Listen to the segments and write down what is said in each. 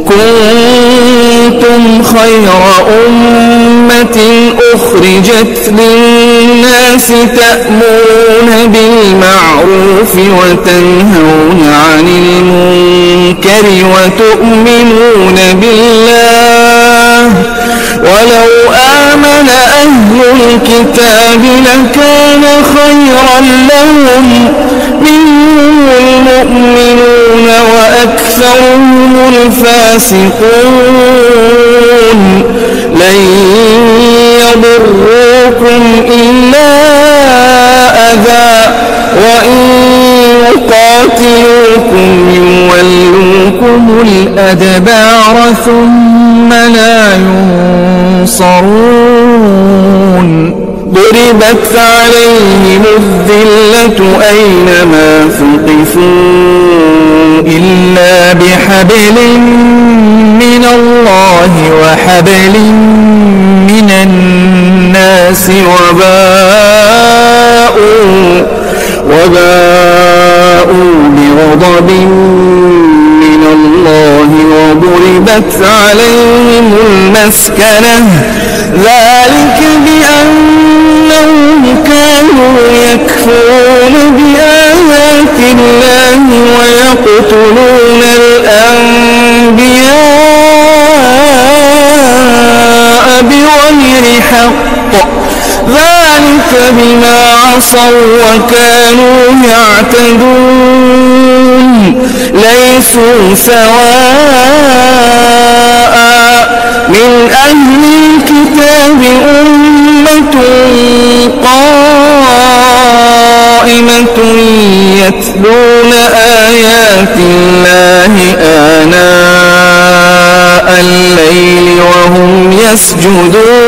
كنتم خير أمة أخرجت للناس تأمرون بالمعروف وتنهون عن المنكر وتؤمنون بالله ولو آمن أهل الكتاب لكان خيرا لهم منهم المؤمنون وأكثرهم الفاسقون لن يضروكم إلا أذى وإن يقاتلوكم يولوكم الأدبار ثم لا ينصرون ضربت عليهم الذلة أينما ثقفوا إلا بحبل من الله وحبل من الناس وباءوا بغضب من الله وضربت عليهم المسكنة ذلك بأنهم كانوا يكفرون بآيات الله ويقتلون الأنبياء بغير حق ذلك بما عصوا وكانوا يعتدون ليسوا سواء من أهل الكتاب أمة قائمة يتلون آيات الله آناء الليل وهم يسجدون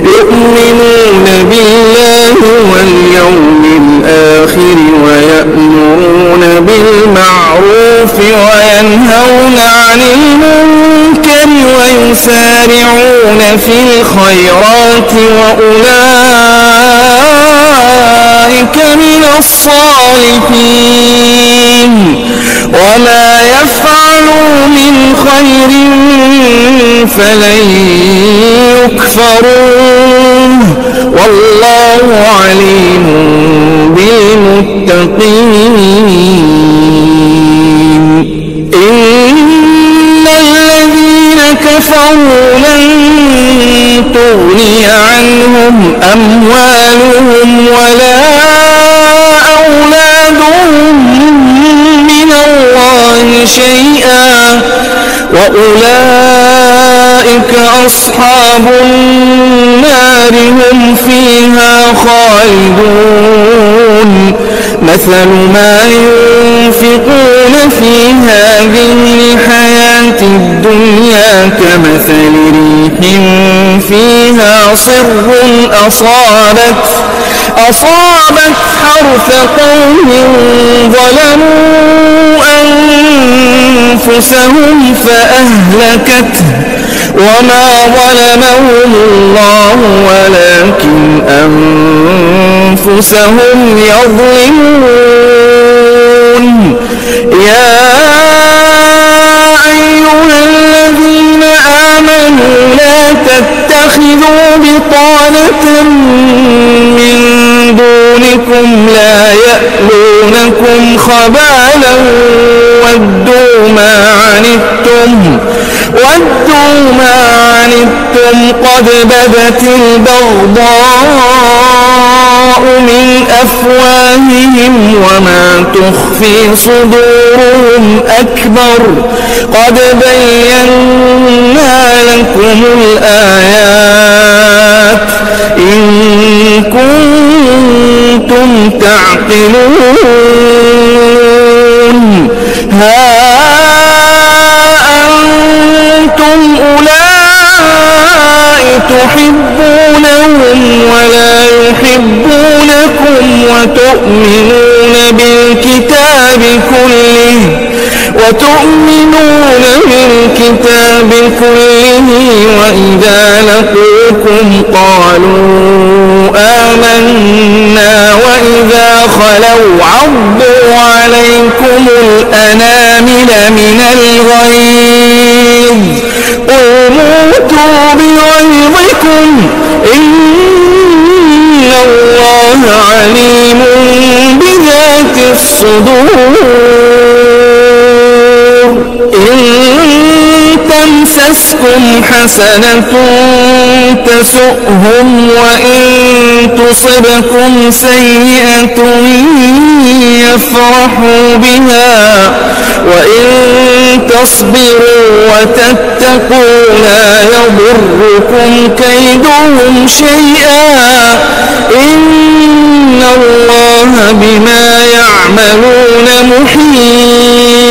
يؤمنون بالله واليوم الآخر ويأمرون بالمعروف وينهون عن المنكر ويسارعون في الخيرات وأولئك من الصالحين وما يفعلوا من خير فلن يكفروه والله عليم بالمتقين إن الذين كفروا لن تغني عنهم أموالهم ولا أولادهم من الله شيئا وأولئك أصحاب النار هم فيها خالدون مثل ما ينفقون في هذه الحياة الدنيا كمثل ريح فيها صر أصابت حرث قوم ظلموا أنفسهم فأهلكته وما ظلمهم الله ولكن أنفسهم يظلمون يا أيها الذين آمنوا لا تتخذوا بطانة من دونكم لا يألونكم خبالا ودوا ما عنتم قد بدت البغضاء من أفواههم وما تخفي صدورهم أكبر قد بينا لكم الآيات إن كنتم تعقلون ها أنتم أولئك تحبونهم ولا يحبونكم وتؤمنون بالكتاب كله وإذا لقوكم قالوا آمنا وإذا خلوا عضوا عليكم الأنامل من الغيظ قل موتوا بغيظكم إن الله عليم بذات الصدور إن تمسسكم حسنة تسؤهم وإن تصبكم سيئة يفرحوا بها وإن تصبروا وتتقوا لا يضركم كيدهم شيئا إن الله بما يعملون محيط.